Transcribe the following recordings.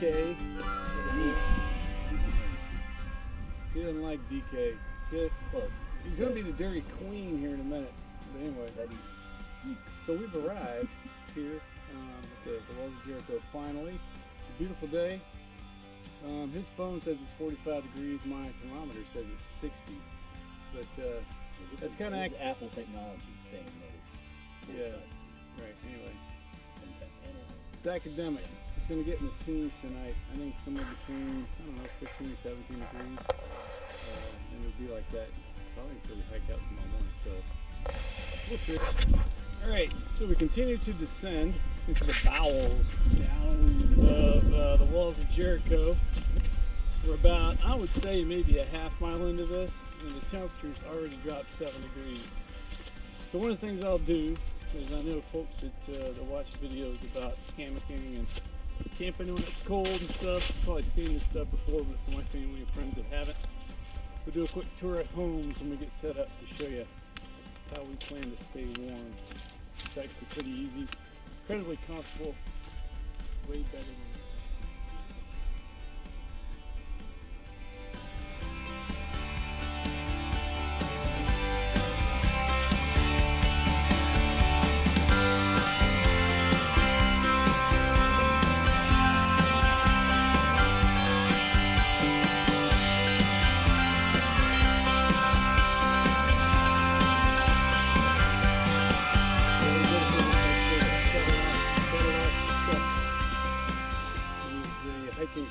DK. He doesn't like DK. He's going to be the Dairy Queen here in a minute. But anyway, so we've arrived here at the Walls of Jericho finally. It's a beautiful day. His phone says it's 45 degrees. My thermometer says it's 60. But that's kind of Apple technology saying that it's 45. Yeah, right. Anyway, it's academic. It's going to get in the teens tonight. I think somewhere between, I don't know, 15 and 17 degrees. And it'll be like that probably until we hike out tomorrow morning. So we'll see. All right, so we continue to descend into the bowels of the Walls of Jericho. We're about, I would say, maybe a half mile into this, and the temperature's already dropped 7 degrees. So one of the things I'll do is, I know folks that watch videos about hammocking and camping when it's cold and stuff, you've probably seen this stuff before, but for my family and friends that haven't, we'll do a quick tour at homes when we get set up to show you how we plan to stay warm. It's actually pretty easy, incredibly comfortable, way better than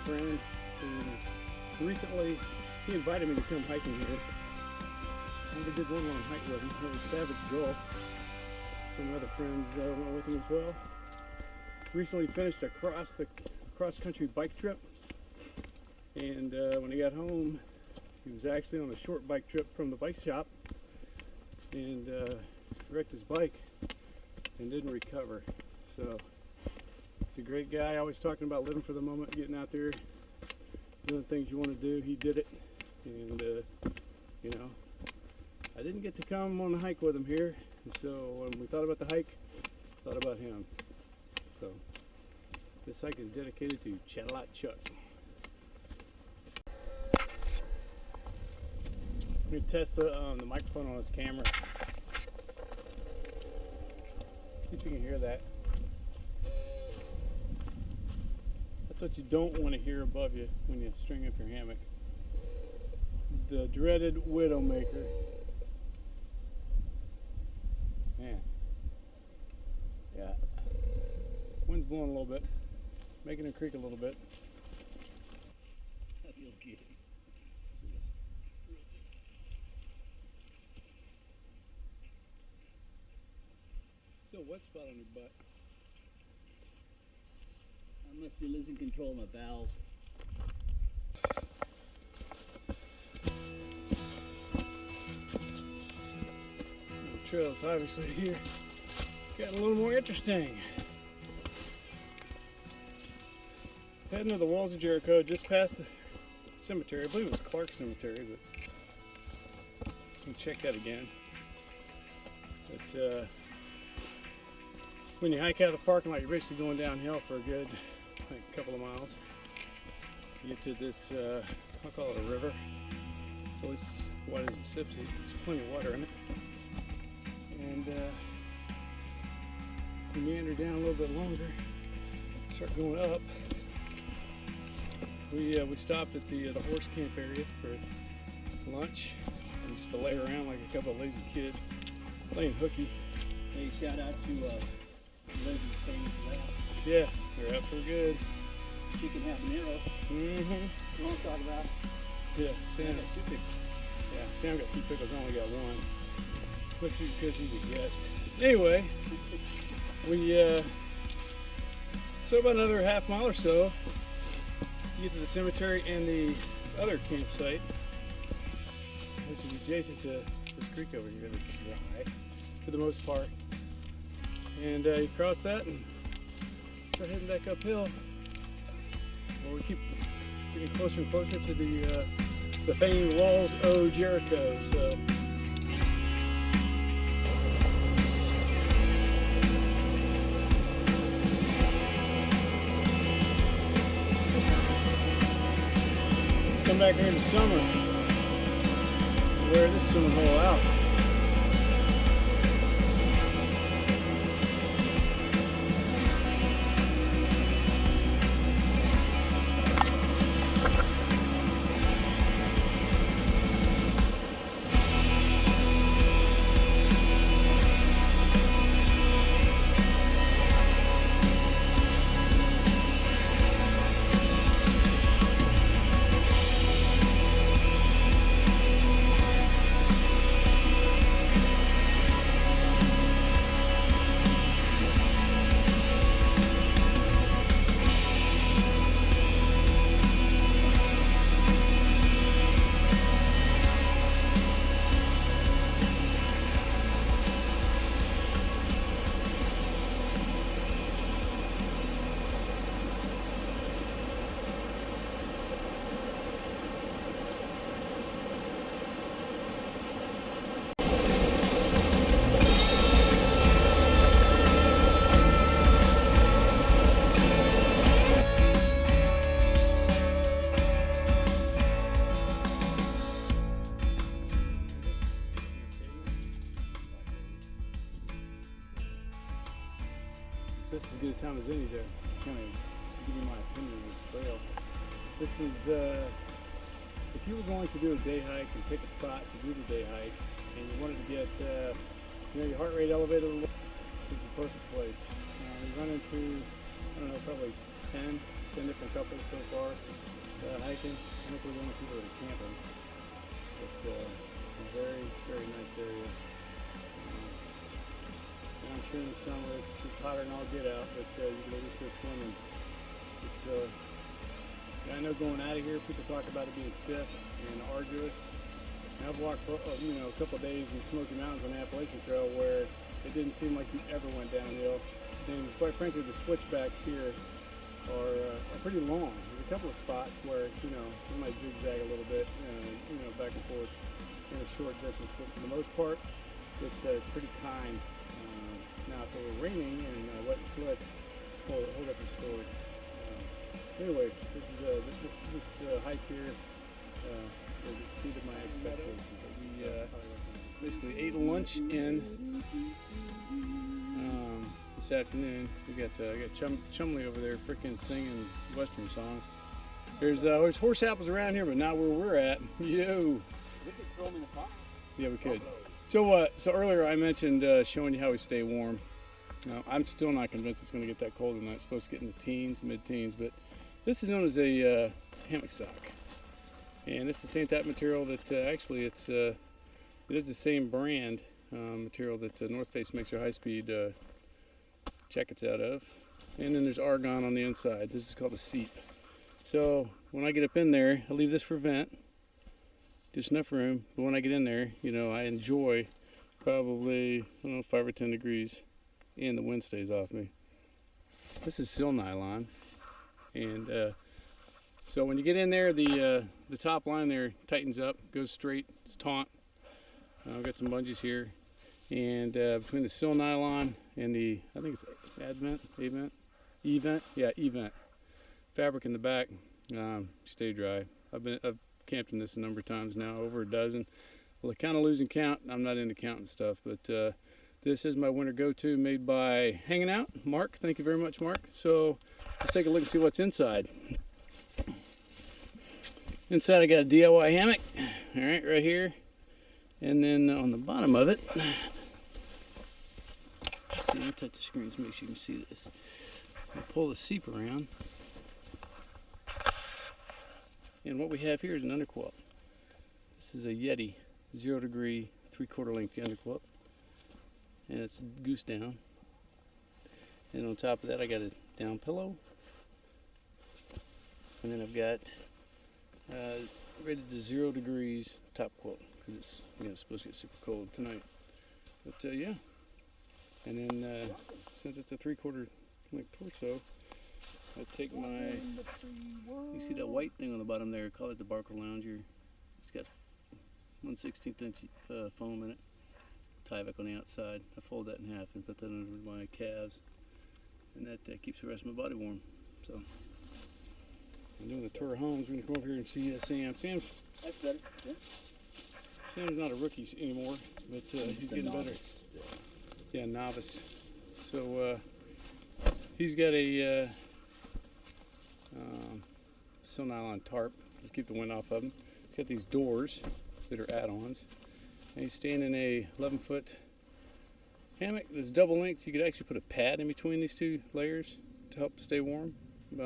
friend who recently he invited me to come hiking here. I only did one long hike with him. It was Savage Gulf. Some other friends went with him as well. Recently finished a cross-country bike trip, and when he got home, he was actually on a short bike trip from the bike shop and wrecked his bike and didn't recover. So he's a great guy, always talking about living for the moment, getting out there, doing things you want to do. He did it, and you know, I didn't get to come on the hike with him here, and so when we thought about the hike, thought about him. So this hike is dedicated to Chat-A-Lot Chuck. Let me test the microphone on his camera. See if you can hear that. That's what you don't want to hear above you when you string up your hammock. The dreaded Widowmaker. Man. Yeah. Wind's blowing a little bit, making it creak a little bit. That feels good. Still wet spot on your butt. I must be losing control of my bowels. The trail's obviously here getting a little more interesting. Heading to the Walls of Jericho, just past the cemetery. I believe it was Clark Cemetery, but you can check that again. But when you hike out of the parking lot, you're basically going downhill for a good couple of miles. You get to this, I'll call it a river. It's at least wide as a Sipsy. There's plenty of water in it. And you meander down a little bit longer, start going up. We stopped at the horse camp area for lunch, and just to lay around like a couple of lazy kids playing hooky. Hey, shout out to Legends Things for that. Yeah, they're absolutely good. Chicken habanero. Mm-hmm. You want to talk about? Yeah, Sam got 2 pickles. Yeah, Sam got 2 pickles. I only got 1. Especially because he's a guest. Anyway, we so about another half mile or so, you get to the cemetery and the other campsite, which is adjacent to this creek over here that's dry for the most part. And you cross that and start heading back uphill. Well, we keep getting closer and closer to the famed Walls of Jericho. So come back here in the summer, wear this swimming hole out. This is as good a time as any to kind of give you my opinion of this trail. This is, if you were going to do a day hike and pick a spot to do the day hike, and you wanted to get, your heart rate elevated a little, this is the perfect place. We run into, I don't know, probably 10 different couples so far hiking. I think we're the only people that are camping. It's a very, very nice area. I'm sure in the summer it's hotter than all get out, but you can at least go swimming. I know going out of here, people talk about it being stiff and arduous. And I've walked, a couple of days in Smoky Mountains on the Appalachian Trail where it didn't seem like you ever went downhill. And quite frankly, the switchbacks here are pretty long. There's a couple of spots where you might zigzag a little bit, back and forth in a short distance, but for the most part, it's pretty kind. Now, if it were raining and wet and slick, hold up the story. Anyway, this hike here has exceeded my expectations. We basically ate lunch in this afternoon. We got Chumley over there freaking singing Western songs. There's horse apples around here, but not where we're at. Yo. We could throw them in the pot. Yeah, we could. So earlier I mentioned showing you how we stay warm. Now, I'm still not convinced it's going to get that cold tonight. It's supposed to get in the teens, mid-teens, but this is known as a hammock sock, and it's the same type of material that actually it is the same brand material that North Face makes their high-speed jackets out of, and then there's argon on the inside. This is called a seep. So when I get up in there, I leave this for vent. Just enough room, but when I get in there, I enjoy probably, 5 or 10 degrees, and the wind stays off me. This is sil nylon, and so when you get in there, the top line there tightens up, goes straight. It's taut. I've got some bungees here, and between the sil nylon and the, I think it's event fabric in the back, stay dry. I've camped in this a number of times now, over a dozen. Well, I'm kind of losing count. I'm not into counting stuff, but this is my winter go-to, made by Hanging Out. Mark, thank you very much, Mark. So let's take a look and see what's inside. Inside I got a DIY hammock, all right here. And then on the bottom of it, let's see, let me touch the screen to make sure you can see this. I'll pull the seep around. And what we have here is an underquilt. This is a Yeti 0 degree 3/4 length underquilt, and it's goose down. And on top of that, I got a down pillow, and then I've got rated to 0 degrees top quilt because it's supposed to get super cold tonight. But yeah, and then since it's a 3/4 length torso, I take my, you see that white thing on the bottom there, call it the Barker Lounger. It's got 1/16 inch foam in it, Tyvek on the outside. I fold that in half and put that under my calves, and that keeps the rest of my body warm. So I'm doing a tour of homes. We're gonna come over here and see Sam. Sam's not a rookie anymore, but he's getting better. Yeah, novice. So he's got a steel nylon tarp to keep the wind off of him. He's got these doors that are add-ons, and he's staying in a 11-foot hammock that's double length. You could actually put a pad in between these two layers to help stay warm. We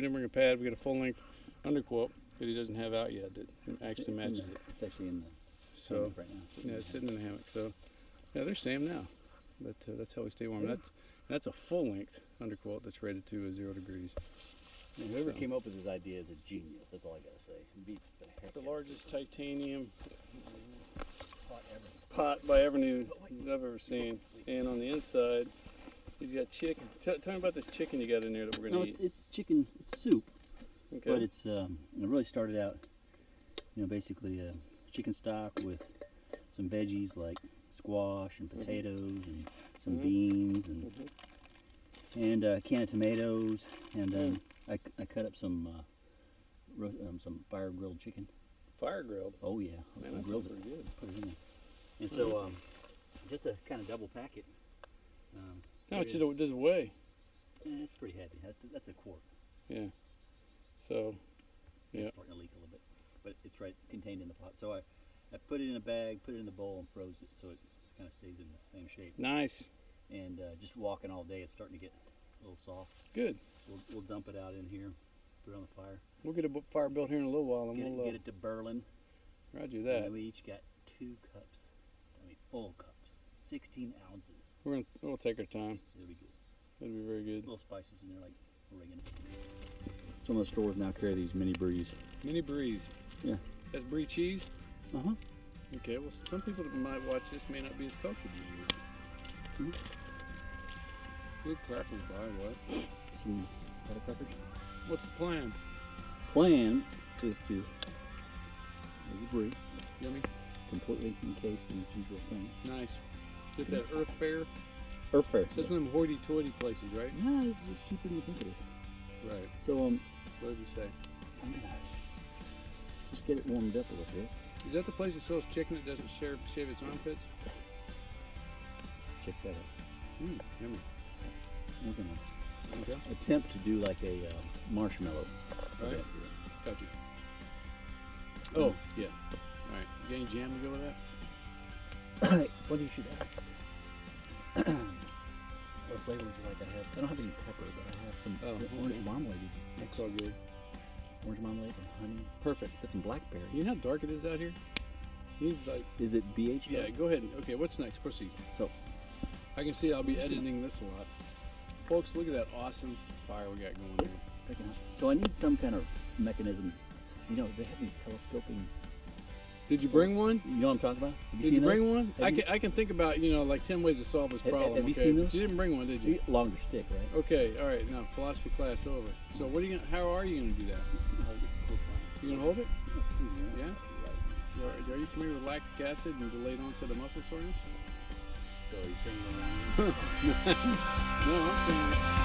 didn't bring a pad. We got a full-length underquilt that he doesn't have out yet that actually matches it. It's actually in the hammock right now. Yeah, it's sitting in the hammock. So yeah, there's Sam now. But that's how we stay warm. Yeah. That's a full-length underquilt that's rated to 0 degrees. And whoever came up with this idea is a genius. That's all I gotta say. It beats the heck. The largest titanium pot pot by Avenue I've ever seen. And on the inside, he's got chicken. Tell me about this chicken you got in there that we're gonna eat. It's chicken. It's soup. Okay. But it really started out, basically chicken stock with some veggies like squash and potatoes and some beans and a can of tomatoes, and then I cut up some fire grilled chicken. Fire grilled. Oh yeah, Man, I that grilled sounds it. pretty good. Put it in there. And so just to kind of double pack it. How much does it weigh? It's pretty heavy. That's a quart. Yeah. So, yeah. It's starting to leak a little bit, but it's right contained in the pot. So I put it in a bag, put it in the bowl, and froze it so it kind of stays in the same shape. Nice. And just walking all day, it's starting to get a little soft. Good. We'll dump it out in here, put it on the fire. We'll get a fire built here in a little while, and we'll get it to Berlin. Roger And that. then we each got 2 cups. I mean, full cups. 16 ounces. We'll take our time. It'll be good. It'll be very good. Little spices in there like oregano. Some of the stores now carry these mini bries. Mini bries. Yeah. That's brie cheese. Uh-huh. Okay. Well, some people that might watch this may not be as cultured as you. Good crackers, by the way. Some butter peppers. What's the plan? Plan is to make a brie, Yummy. completely encased in this usual thing. Nice. Get that Earth Fair. Earth Fair. That's one of them hoity-toity places, right? No, it's cheaper than you think it is. Right. So What did you say? I'm gonna just get it warmed up a little bit. Is that the place that sells chicken that doesn't shave its armpits? Check that out. Yummy. We're gonna Okay. attempt to do like a marshmallow. Right. Got you. Oh, yeah. All right. You got any jam to go with that? What you should ask. What flavor would you like? I don't have any pepper, but I have some orange marmalade. That's all good. Orange marmalade and honey. Perfect. Got some blackberry. You know how dark it is out here? He's like, Is it BH? yeah, go ahead. Okay, what's next? Proceed. So, I can see I'll be editing this a lot. Folks, look at that awesome fire we got going here. picking up. So I need some kind of mechanism. They have these telescoping. Did you bring one? You know what I'm talking about? Have Did you seen bring those? one? I can think about, like 10 ways to solve this problem. Have you okay? seen those? But you didn't bring one, did you? Longer stick, right? Okay, all right. Now philosophy class over. So how are you gonna do that? You gonna hold it? Yeah. Are you familiar with lactic acid and delayed onset of muscle soreness? So you saying No, I'm saying.